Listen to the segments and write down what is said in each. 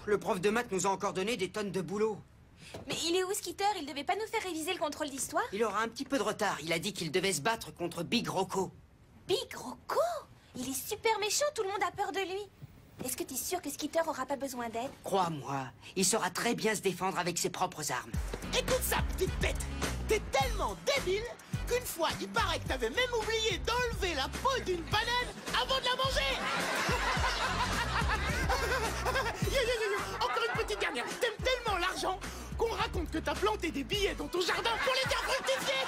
Le prof de maths nous a encore donné des tonnes de boulot. Mais il est où, Skitter? Il devait pas nous faire réviser le contrôle d'histoire? Il aura un petit peu de retard. Il a dit qu'il devait se battre contre Big Rocco. Big Rocco? Il est super méchant, tout le monde a peur de lui. Est-ce que t'es sûr que Skitter aura pas besoin d'aide? Crois-moi, il saura très bien se défendre avec ses propres armes. Écoute ça, petite bête. T'es tellement débile qu'une fois, il paraît que t'avais même oublié d'enlever la peau d'une banane avant de la manger. Encore une petite dernière. T'aimes tellement l'argent qu'on raconte que t'as planté des billets dans ton jardin pour les faire fructifier.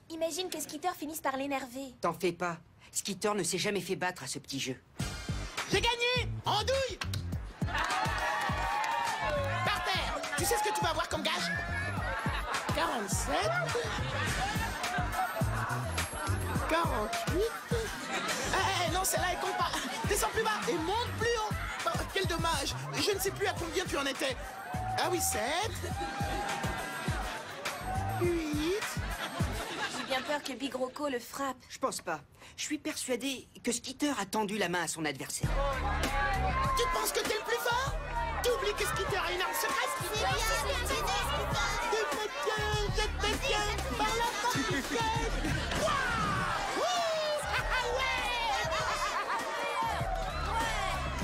Imagine que Skitter finisse par l'énerver. T'en fais pas. Skitter ne s'est jamais fait battre à ce petit jeu. J'ai gagné! Andouille! Par terre! Tu sais ce que tu vas avoir comme gage? 47... 48... non, celle-là, elle compte pas. Descends plus bas et monte plus haut. Oh, quel dommage. Je ne sais plus à combien tu en étais. Ah oui, 7... 8... J'ai bien peur que Big Rocco le frappe. Je pense pas. Je suis persuadé que Skitter a tendu la main à son adversaire. Tu penses que t'es le plus fort? T'oublies que Skitter a une arme secrète? Je te tiens par la fourchette.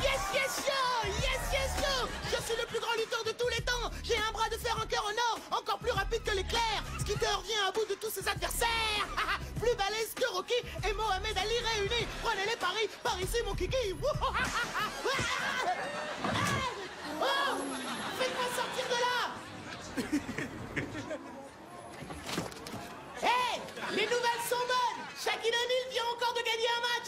Yes, yes, yo! Yes, yes, yo! Je suis le plus grand lutteur de tous les temps. J'ai un bras de fer en cœur en or, encore plus rapide que l'éclair. Skitter vient à bout de tous ses adversaires. Plus balèze que Rocky et Mohamed Ali réunis. Prenez les paris, par ici mon kiki. Oh, faites-moi sortir de là. Hey, les nouvelles sont bonnes. Shaquille O'Neal vient encore de gagner un match.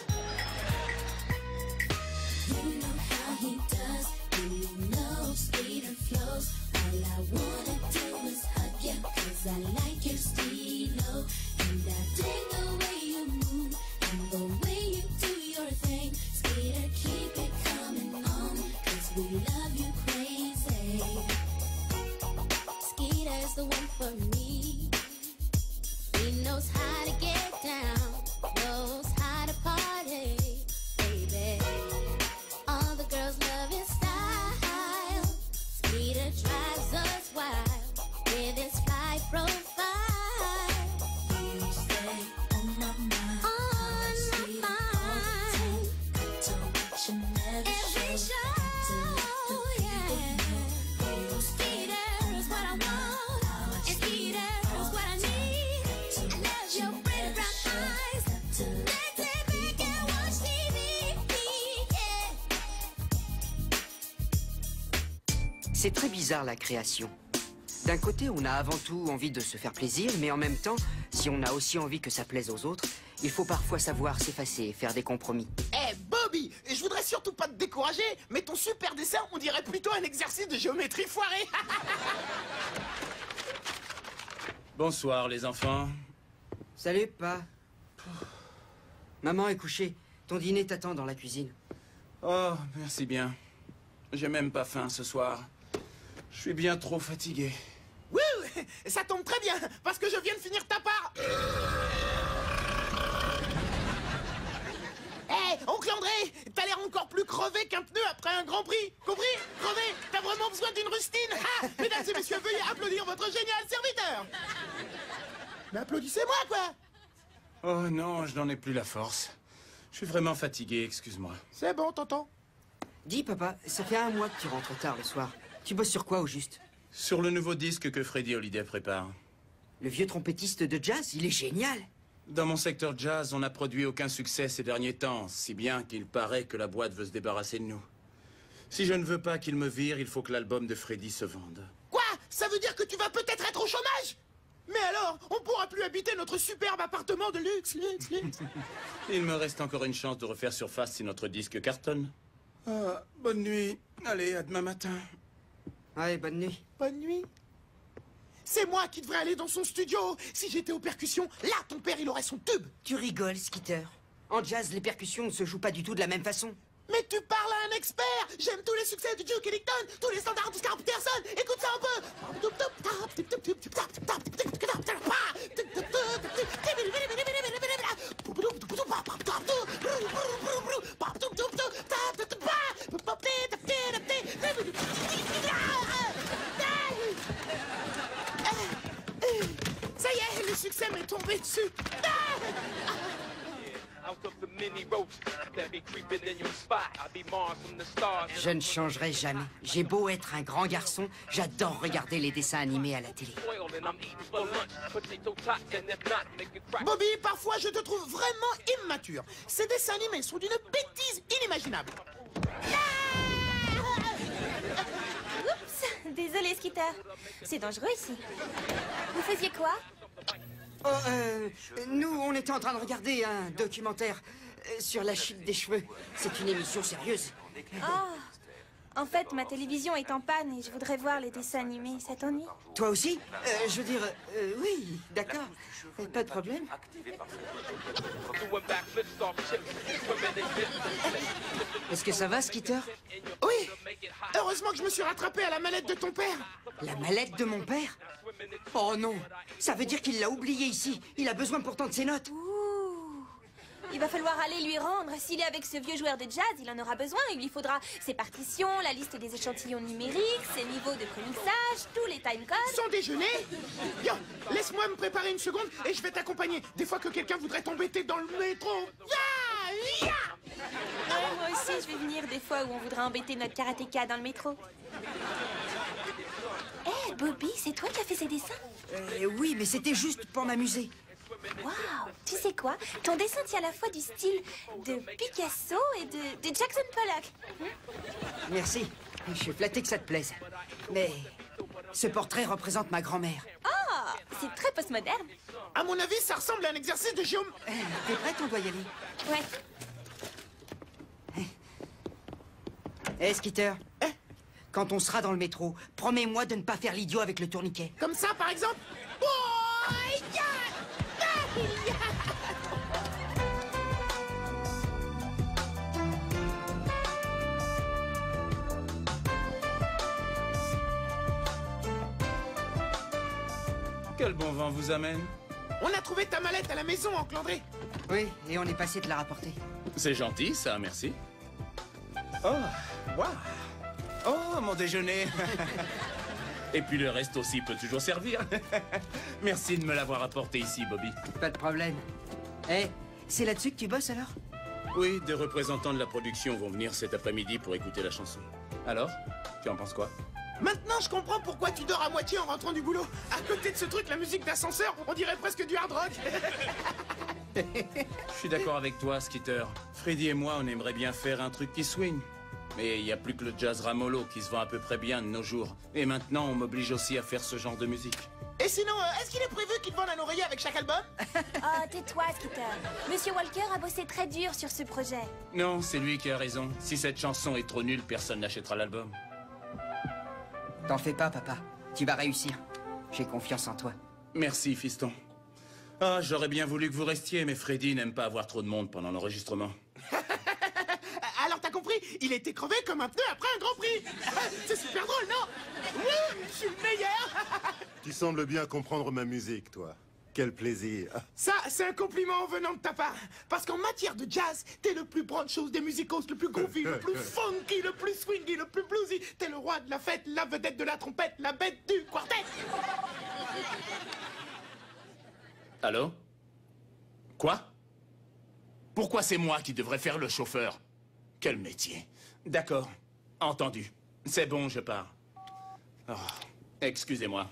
You know how he does, you know Skitter flows. All I wanna do is hug you, 'cause I like your stilo. And I dig the way you move, and the way you do your thing. Skitter, keep it coming on, 'cause we love you crazy. Skeeter's the one for me. He knows how to get down, knows how to party, baby. All the girls love his style. Skeeter drives us wild with his fly profile. You stay on my mind, on my mind. Got to watch him every show, yeah. Skeeter is what I want, and Skeeter is what I need. I love your pretty brown eyes. Let's sit back and watch TV, yeah. C'est très bizarre la création. D'un côté, on a avant tout envie de se faire plaisir, mais en même temps, si on a aussi envie que ça plaise aux autres, il faut parfois savoir s'effacer et faire des compromis. Eh Bobby, je voudrais surtout pas te décourager, mais ton super dessin, on dirait plutôt un exercice de géométrie foiré. Bonsoir les enfants. Salut, Pa. Maman est couchée. Ton dîner t'attend dans la cuisine. Oh, merci bien. J'ai même pas faim ce soir. Je suis bien trop fatigué. Wouh, ça tombe très bien, parce que je viens de finir ta part. Eh, oncle André, t'as l'air encore plus crevé qu'un pneu après un Grand Prix. Compris? Crevé, t'as vraiment besoin d'une rustine. Mesdames et messieurs, veuillez applaudir votre génial serviteur. Mais applaudissez-moi, quoi. Oh non, je n'en ai plus la force. Je suis vraiment fatigué, excuse-moi. C'est bon, tonton. Dis, papa, ça fait un mois que tu rentres tard le soir. Tu bosses sur quoi, au juste? Sur le nouveau disque que Freddy Holiday prépare. Le vieux trompettiste de jazz, il est génial. Dans mon secteur jazz, on n'a produit aucun succès ces derniers temps, si bien qu'il paraît que la boîte veut se débarrasser de nous. Si je ne veux pas qu'il me vire, il faut que l'album de Freddy se vende. Quoi? Ça veut dire que tu vas peut-être être au chômage? Mais alors, on pourra plus habiter notre superbe appartement de luxe. Il me reste encore une chance de refaire surface si notre disque cartonne. Ah, bonne nuit. Allez, à demain matin. Allez, bonne nuit. Bonne nuit. C'est moi qui devrais aller dans son studio. Si j'étais aux percussions, là, ton père, il aurait son tube. Tu rigoles, Skitter. En jazz, les percussions ne se jouent pas du tout de la même façon. Mais tu parles à un expert. J'aime tous les succès de Duke Ellington, tous les standards de Scar Peterson. Écoute ça un peu. Ça y est, le succès m'est tombé dessus. Je ne changerai jamais. J'ai beau être un grand garçon, j'adore regarder les dessins animés à la télé. Bobby, parfois je te trouve vraiment immature. Ces dessins animés sont d'une bêtise inimaginable. Oups, désolé, Skitter. C'est dangereux ici. Vous faisiez quoi? Oh, nous, on était en train de regarder un documentaire sur la chute des cheveux. C'est une émission sérieuse. Ah, en fait, ma télévision est en panne et je voudrais voir les dessins animés. Ça t'ennuie? Toi aussi? Je veux dire, oui, d'accord. Pas de problème. Est-ce que ça va, Skitter? Oui, heureusement que je me suis rattrapé à la mallette de ton père. La mallette de mon père? Oh non, ça veut dire qu'il l'a oubliée ici. Il a besoin pourtant de ses notes. Ouh. Il va falloir aller lui rendre. S'il est avec ce vieux joueur de jazz, il en aura besoin. Il lui faudra ses partitions, la liste des échantillons numériques, ses niveaux de premixage, tous les timecodes. Son déjeuner. Yo, laisse-moi me préparer une seconde et je vais t'accompagner. Des fois que quelqu'un voudrait t'embêter dans le métro. Ya, ya. Ouais, moi aussi, je vais venir des fois où on voudra embêter notre karatéka dans le métro. Hé, Bobby, c'est toi qui as fait ces dessins? Oui, mais c'était juste pour m'amuser. Waouh! Tu sais quoi? Ton dessin tient à la fois du style de Picasso et de Jackson Pollock. Merci. Je suis flatté que ça te plaise. Mais ce portrait représente ma grand-mère. Oh! C'est très postmoderne. À mon avis, ça ressemble à un exercice de géom... T'es prête? On doit y aller. Ouais. Hé, Skitter. Quand on sera dans le métro, promets-moi de ne pas faire l'idiot avec le tourniquet. Comme ça, par exemple. Oh, ya. Quel bon vent vous amène? On a trouvé ta mallette à la maison, Oncle André. Oui, et on est passé de la rapporter. C'est gentil, ça, merci. Oh, waouh! Oh, mon déjeuner! Et puis le reste aussi peut toujours servir. Merci de me l'avoir apporté ici, Bobby. Pas de problème. Hé, c'est là-dessus que tu bosses alors? Oui, des représentants de la production vont venir cet après-midi pour écouter la chanson. Alors, tu en penses quoi? Maintenant, je comprends pourquoi tu dors à moitié en rentrant du boulot. À côté de ce truc, la musique d'ascenseur, on dirait presque du hard rock. Je suis d'accord avec toi, Skitter. Freddy et moi, on aimerait bien faire un truc qui swing. Mais il n'y a plus que le jazz ramolo qui se vend à peu près bien de nos jours. Et maintenant, on m'oblige aussi à faire ce genre de musique. Et sinon, est-ce qu'il est prévu qu'ils te vendent un oreiller avec chaque album? Oh, tais-toi, Skitter. Monsieur Walker a bossé très dur sur ce projet. Non, c'est lui qui a raison. Si cette chanson est trop nulle, personne n'achètera l'album. T'en fais pas, papa. Tu vas réussir. J'ai confiance en toi. Merci, fiston. Ah, j'aurais bien voulu que vous restiez, mais Freddy n'aime pas avoir trop de monde pendant l'enregistrement. Alors t'as compris? Il était crevé comme un pneu après un Grand Prix. C'est super drôle, non? Oui, je suis le meilleur. Tu sembles bien comprendre ma musique, toi. Quel plaisir. Ça, c'est un compliment venant de ta part. Parce qu'en matière de jazz, t'es le plus broad chose des musicos, le plus groovy, le plus funky, le plus swingy, le plus bluesy. T'es le roi de la fête, la vedette de la trompette, la bête du quartet. Allô? Quoi? Pourquoi c'est moi qui devrais faire le chauffeur? Quel métier. D'accord. Entendu. C'est bon, je pars. Oh, excusez-moi.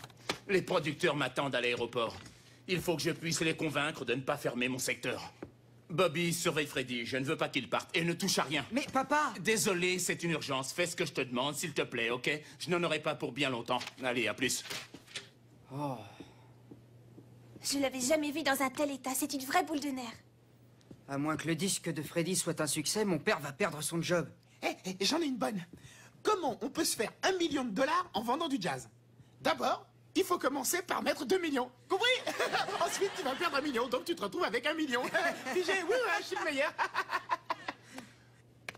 Les producteurs m'attendent à l'aéroport. Il faut que je puisse les convaincre de ne pas fermer mon secteur. Bobby, surveille Freddy. Je ne veux pas qu'il parte. Et ne touche à rien. Mais papa! Désolé, c'est une urgence. Fais ce que je te demande, s'il te plaît, ok? Je n'en aurai pas pour bien longtemps. Allez, à plus. Oh. Je l'avais jamais vu dans un tel état. C'est une vraie boule de nerfs. À moins que le disque de Freddy soit un succès, mon père va perdre son job. Eh, j'en ai une bonne. Comment on peut se faire $1 million en vendant du jazz? D'abord, il faut commencer par mettre 2 millions. Compris? Ensuite, tu vas perdre 1 million, donc tu te retrouves avec 1 million. Figé, oui, je suis le meilleur.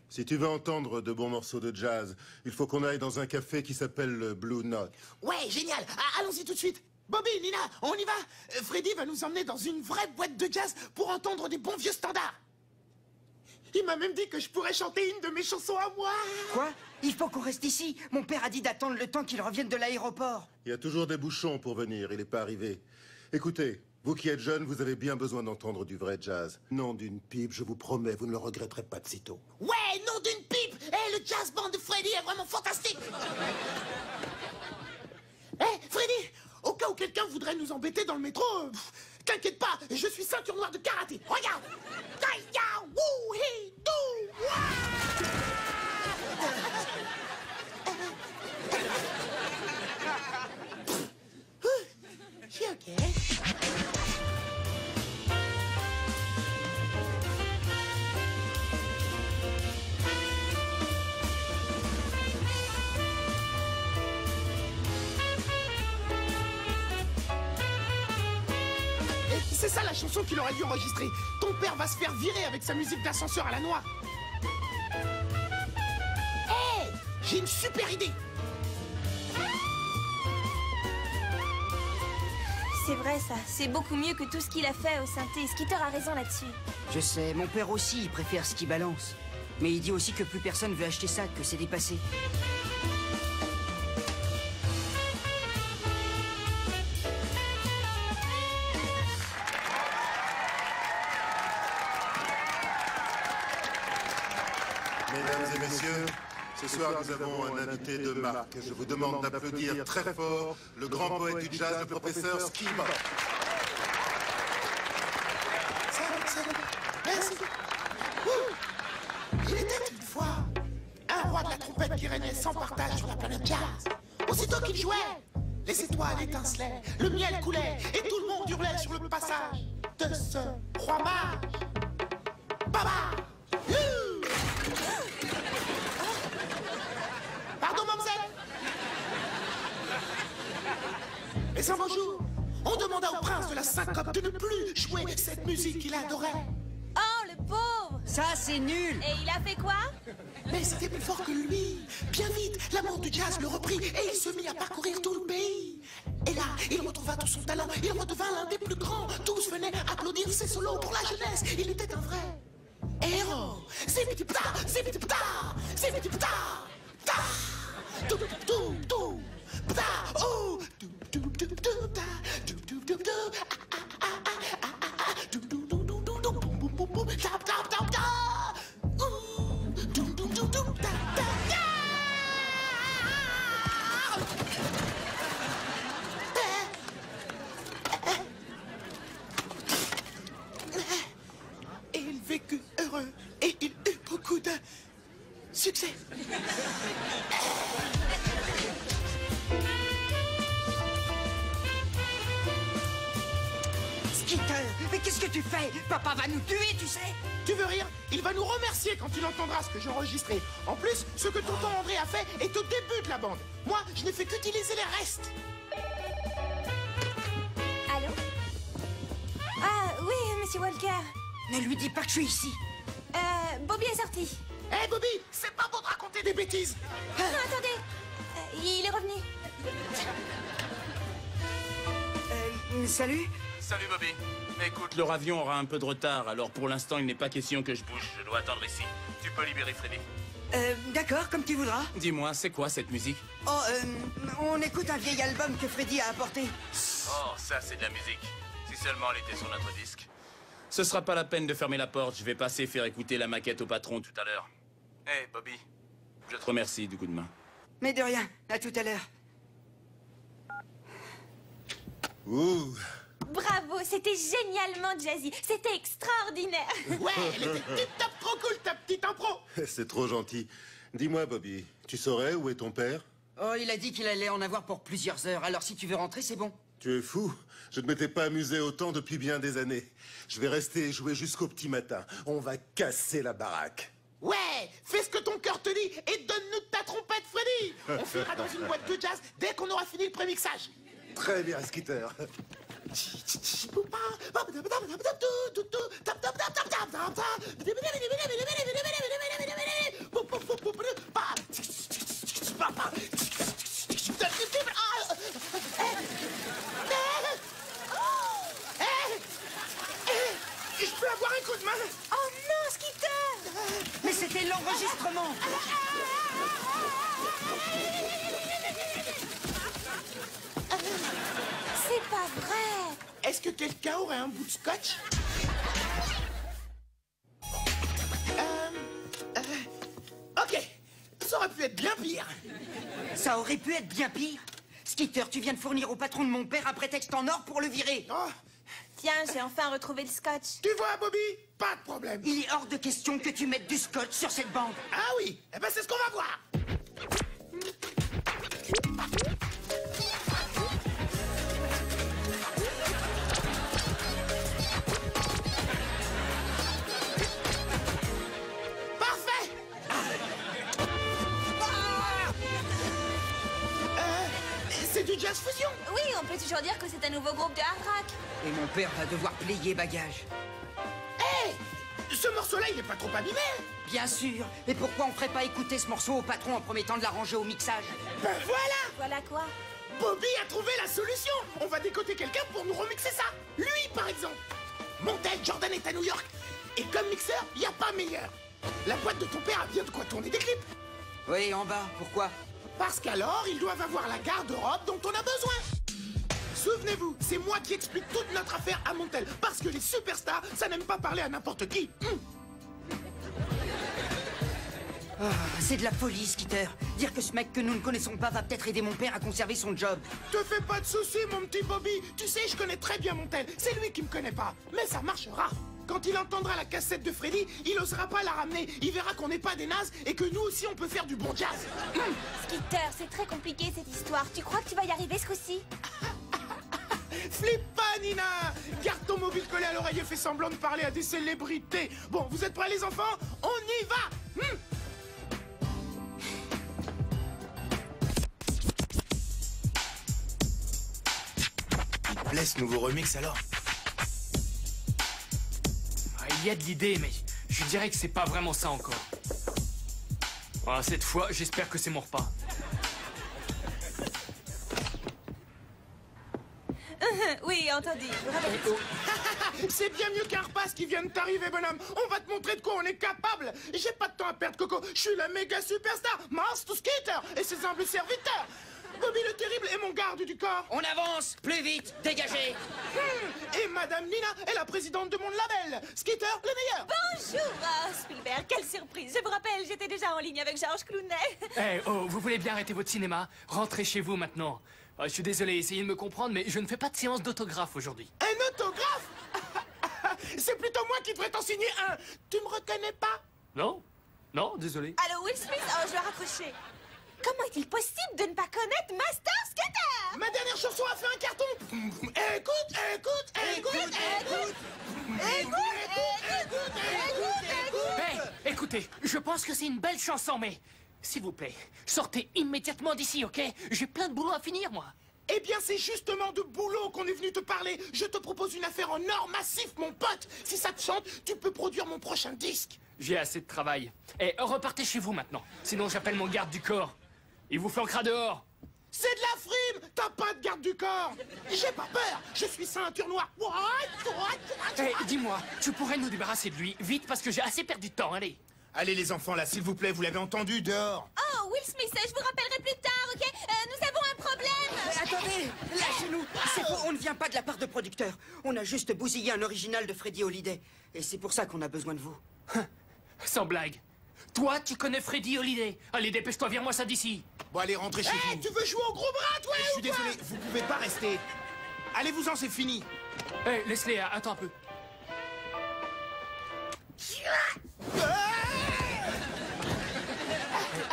Si tu veux entendre de bons morceaux de jazz, il faut qu'on aille dans un café qui s'appelle le Blue Note. Ouais, génial. Allons-y tout de suite. Bobby, Nina, on y va. Freddy va nous emmener dans une vraie boîte de jazz pour entendre des bons vieux standards. Il m'a même dit que je pourrais chanter une de mes chansons à moi. Quoi? Il faut qu'on reste ici. Mon père a dit d'attendre le temps qu'il revienne de l'aéroport. Il y a toujours des bouchons pour venir, il n'est pas arrivé. Écoutez, vous qui êtes jeunes, vous avez bien besoin d'entendre du vrai jazz. Non d'une pipe, je vous promets, vous ne le regretterez pas de sitôt. Ouais, nom d'une pipe. Le jazz band de Freddy est vraiment fantastique. Freddy, au cas où quelqu'un voudrait nous embêter dans le métro, t'inquiète pas, je suis ceinture noire de karaté. Regarde. Kaya, woo, hi, do, wa. Je suis ok. C'est ça la chanson qu'il aurait dû enregistrer. Ton père va se faire virer avec sa musique d'ascenseur à la noix. Hé, j'ai une super idée. C'est vrai ça, c'est beaucoup mieux que tout ce qu'il a fait au synthé. Skitter a raison là-dessus. Je sais, mon père aussi, il préfère ce qui balance. Mais il dit aussi que plus personne veut acheter ça, que c'est dépassé. Mesdames et messieurs, ce soir nous avons un invité de marque. Je vous demande d'applaudir très fort le grand poète du jazz, le professeur Skiba. Merci. Il était une fois un roi de la trompette qui régnait sans partage sur la planète jazz. Aussitôt qu'il jouait, les étoiles étincelaient, le miel coulait et tout le monde hurlait sur le passage de ce roi mage. Baba! Pardon, mademoiselle? Mais un beau jour, on demanda au prince de la syncope de ne plus jouer cette musique qu'il adorait. Oh, le pauvre! Ça, c'est nul! Et il a fait quoi? Mais c'était plus fort que lui. Bien vite, l'amour du jazz le reprit et il se mit à parcourir tout le pays. Et là, il retrouva tout son talent, il redevint l'un des plus grands. Tous venaient applaudir ses solos pour la jeunesse. Il était un vrai héros. Zipiti-pta, zipiti-pta, zipiti-pta, ta, tout, pta, oh, ta, tap, tap, tap, tap. Et il vécut heureux et il eut beaucoup de succès. Skitter, mais qu'est-ce que tu fais? Papa va nous tuer, tu sais! Tu veux rire? Il va nous remercier quand il entendra ce que j'ai enregistré. En plus, ce que tonton André a fait est au début de la bande. Moi, je n'ai fait qu'utiliser les restes. Allô? Ah, oui, monsieur Walker. Ne lui dis pas que je suis ici! Bobby est sorti. Hé, Bobby, c'est pas bon de raconter des bêtises. Non, attendez. Il est revenu. Salut? Salut Bobby. Écoute, leur avion aura un peu de retard, alors pour l'instant il n'est pas question que je bouge. Je dois attendre ici. Tu peux libérer Freddy. D'accord, comme tu voudras. Dis-moi, c'est quoi cette musique? Oh, on écoute un vieil album que Freddy a apporté. Oh, ça c'est de la musique. Si seulement elle était sur notre disque. Ce sera pas la peine de fermer la porte, je vais passer faire écouter la maquette au patron tout à l'heure. Hé, Bobby, je te remercie du coup de main. Mais de rien, à tout à l'heure. Ouh, Bravo, c'était génialement jazzy. C'était extraordinaire. Ouais, elle était tip-top trop cool, ta petite impro. c'est trop gentil. Dis-moi, Bobby, tu saurais où est ton père? Oh, il a dit qu'il allait en avoir pour plusieurs heures, alors si tu veux rentrer, c'est bon. Tu es fou. Je ne m'étais pas amusé autant depuis bien des années. Je vais rester et jouer jusqu'au petit matin. On va casser la baraque. Ouais, fais ce que ton cœur te dit et donne-nous ta trompette, Freddy. On filera dans une boîte de jazz dès qu'on aura fini le prémixage. Très bien, Skitter. l'enregistrement. C'est pas vrai. Est-ce que quelqu'un aurait un bout de scotch? Ok, ça aurait pu être bien pire. Ça aurait pu être bien pire. Skitter, tu viens de fournir au patron de mon père un prétexte en or pour le virer. Oh, Tiens, j'ai enfin retrouvé le scotch. tu vois, Bobby? Pas de problème. Il est hors de question que tu mettes du scotch sur cette bande. Ah oui, eh ben c'est ce qu'on va voir. Parfait. C'est du jazz fusion. Oui, on peut toujours dire que c'est un nouveau groupe de hard rock. Et mon père va devoir plier bagage. Hé, ce morceau-là, il est pas trop abîmé. Bien sûr. Et pourquoi on ferait pas écouter ce morceau au patron en promettant de l'arranger au mixage? Ben voilà. Voilà quoi. Bobby a trouvé la solution. On va décoter quelqu'un pour nous remixer ça. Lui, par exemple. Montel, Jordan est à New York. Et comme mixeur, il n'y a pas meilleur. La boîte de ton père a bien de quoi tourner des clips. Oui, en bas. Pourquoi? Parce qu'alors, ils doivent avoir la garde-robe dont on a besoin. Souvenez-vous, c'est moi qui explique toute notre affaire à Montel. Parce que les superstars, ça n'aime pas parler à n'importe qui. Ah, c'est de la folie, Skitter. Dire que ce mec que nous ne connaissons pas va peut-être aider mon père à conserver son job. Te fais pas de soucis, mon petit Bobby. Tu sais, je connais très bien Montel. C'est lui qui me connaît pas. Mais ça marchera. Quand il entendra la cassette de Freddy, il osera pas la ramener. Il verra qu'on n'est pas des nazes et que nous aussi on peut faire du bon jazz. Skitter, c'est très compliqué cette histoire. Tu crois que tu vas y arriver ce coup-ci? Flippe pas, Nina. Garde ton mobile collé à l'oreille et fais semblant de parler à des célébrités. Bon, vous êtes prêts les enfants? On y va. Laisse nouveau remix alors. Il y a de l'idée, mais je dirais que c'est pas vraiment ça encore. Ah, cette fois, j'espère que c'est mon repas. Oui, entendu. Je vous rappelle. C'est bien mieux qu'un repas qui vient de t'arriver, bonhomme. On va te montrer de quoi on est capable. J'ai pas de temps à perdre, Coco. Je suis la méga superstar, Master Skitter et ses humbles serviteurs. Bobby le Terrible est mon garde du corps. On avance. Plus vite. Dégagez. Et Madame Nina est la présidente de mon label. Skitter, le meilleur. Bonjour, Spielberg. Quelle surprise. Je vous rappelle, j'étais déjà en ligne avec George Clooney. Eh, oh, vous voulez bien arrêter votre cinéma? Rentrez chez vous maintenant. Ah, je suis désolé, essayez de me comprendre, mais je ne fais pas de séance d'autographe aujourd'hui. Un autographe? C'est plutôt moi qui devrais t'en signer un. Tu me reconnais pas? Non? Non, désolé. Allô, Will Smith? Oh, je dois raccrocher. Comment est-il possible de ne pas connaître Master Skitter? Ma dernière chanson a fait un carton. Écoute. Hey, écoutez, je pense que c'est une belle chanson, mais... S'il vous plaît, sortez immédiatement d'ici, ok? J'ai plein de boulot à finir, moi. Eh bien, c'est justement de boulot qu'on est venu te parler. Je te propose une affaire en or massif, mon pote. Si ça te chante, tu peux produire mon prochain disque. J'ai assez de travail. Eh, repartez chez vous maintenant. Sinon, j'appelle mon garde du corps. Il vous flanquera dehors. C'est de la frime. T'as pas de garde du corps. J'ai pas peur. Je suis ceinture noire. Eh, dis-moi, tu pourrais nous débarrasser de lui, vite, parce que j'ai assez perdu de temps, allez. Allez les enfants là, s'il vous plaît, vous l'avez entendu, dehors. Oh, Will Smith, je vous rappellerai plus tard, ok? Nous avons un problème. Attendez. Lâchez-nous. C'est faux. On ne vient pas de la part de producteurs. On a juste bousillé un original de Freddie Holiday. Et c'est pour ça qu'on a besoin de vous. Sans blague. Toi, tu connais Freddie Holiday. Allez, dépêche-toi, vire-moi ça d'ici. Bon, allez, rentrez chez vous. Tu veux jouer au gros bras, toi? Je suis désolé, vous pouvez pas rester. Allez-vous-en, c'est fini. Eh, Leslie, attends un peu.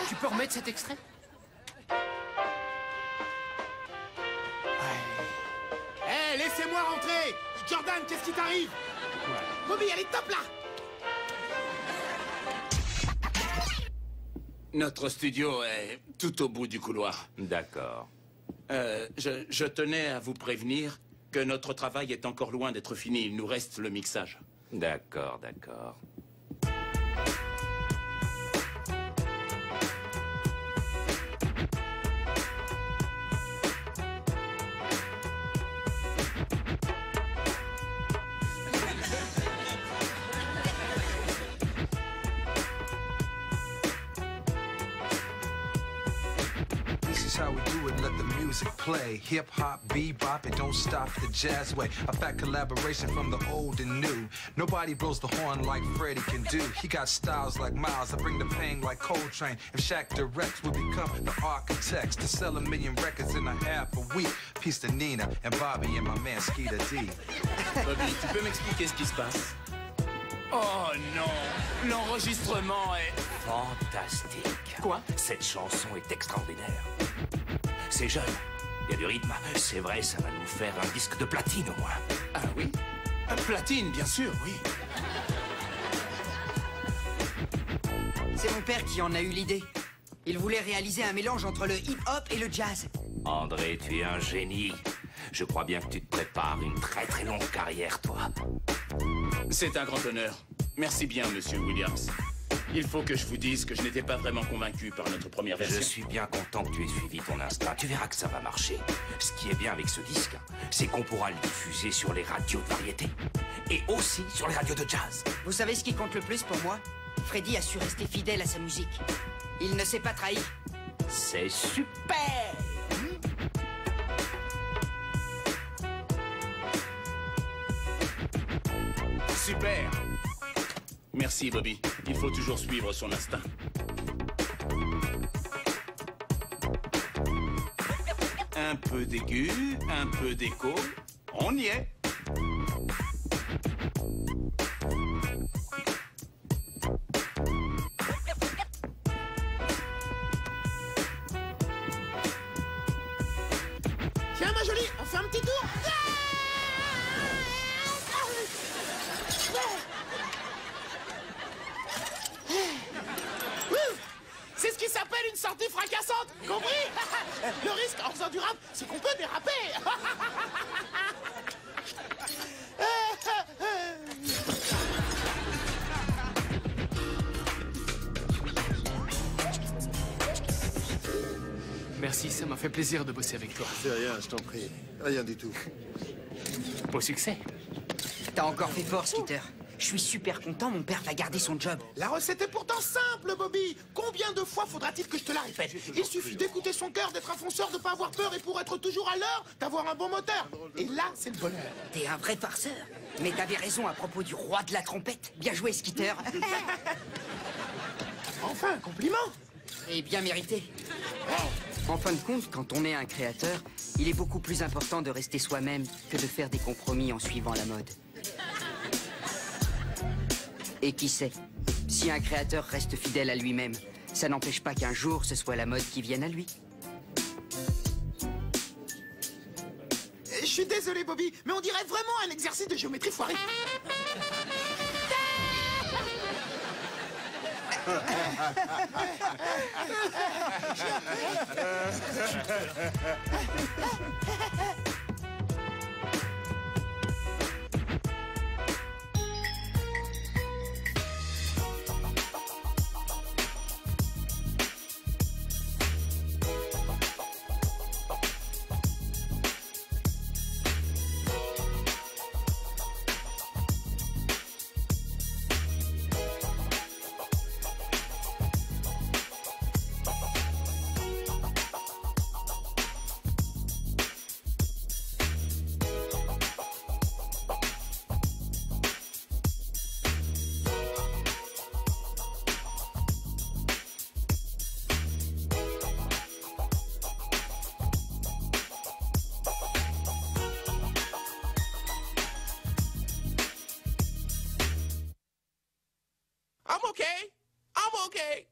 Tu peux remettre cet extrait? Hé, laissez-moi rentrer. Jordan, qu'est-ce qui t'arrive? Bobby, elle est top là. Notre studio est tout au bout du couloir. D'accord. Je tenais à vous prévenir que notre travail est encore loin d'être fini. Il nous reste le mixage. D'accord, d'accord. how we do it, let the music play. Hip hop, bebop, it don't stop the jazz way. A fat collaboration from the old and new. Nobody blows the horn like Freddie can do. He got styles like Miles, I bring the pain like Coltrane. If Shaq directs, we become the architects to sell 1 million records in a half a week. Peace to Nina and Bobby and my man Skeeter D. Bobby, tu peux m'expliquer ce qui se passe? Oh non, l'enregistrement est... Fantastique. Quoi? Cette chanson est extraordinaire. C'est jeune, il y a du rythme. C'est vrai, ça va nous faire un disque de platine au moins. Ah oui? Platine, bien sûr, oui. C'est mon père qui en a eu l'idée. Il voulait réaliser un mélange entre le hip-hop et le jazz. André, tu es un génie. Je crois bien que tu te prépares une très très longue carrière, toi. C'est un grand honneur. Merci bien, monsieur Williams. Il faut que je vous dise que je n'étais pas vraiment convaincu par notre première version. Je suis bien content que tu aies suivi ton instinct. Tu verras que ça va marcher. Ce qui est bien avec ce disque, c'est qu'on pourra le diffuser sur les radios de variété. Et aussi sur les radios de jazz. Vous savez ce qui compte le plus pour moi? Freddie a su rester fidèle à sa musique. Il ne s'est pas trahi. C'est super! Super! Merci, Bobby. Il faut toujours suivre son instinct. Un peu d'aigu, un peu d'écho. On y est. Tiens, ma jolie, on fait un petit tour. C'est ce qui s'appelle une sortie fracassante, compris? Le risque en faisant du rap, c'est qu'on peut déraper. Merci, ça m'a fait plaisir de bosser avec toi. C'est rien, je t'en prie. Rien du tout. Au succès. T'as encore fait fort, Skeeter. Je suis super content, mon père va garder son job. La recette est pourtant simple, Bobby. Combien de fois faudra-t-il que je te la répète? Il suffit d'écouter son cœur, d'être un fonceur, de pas avoir peur et pour être toujours à l'heure, d'avoir un bon moteur. Et là, c'est le bonheur. T'es un vrai farceur. Mais t'avais raison à propos du roi de la trompette. Bien joué, Skeeter. Enfin, un compliment. Et bien mérité. En fin de compte, quand on est un créateur, il est beaucoup plus important de rester soi-même que de faire des compromis en suivant la mode. Et qui sait, si un créateur reste fidèle à lui-même, ça n'empêche pas qu'un jour ce soit la mode qui vienne à lui. Je suis désolé, Bobby, mais on dirait vraiment un exercice de géométrie foirée. I'm okay.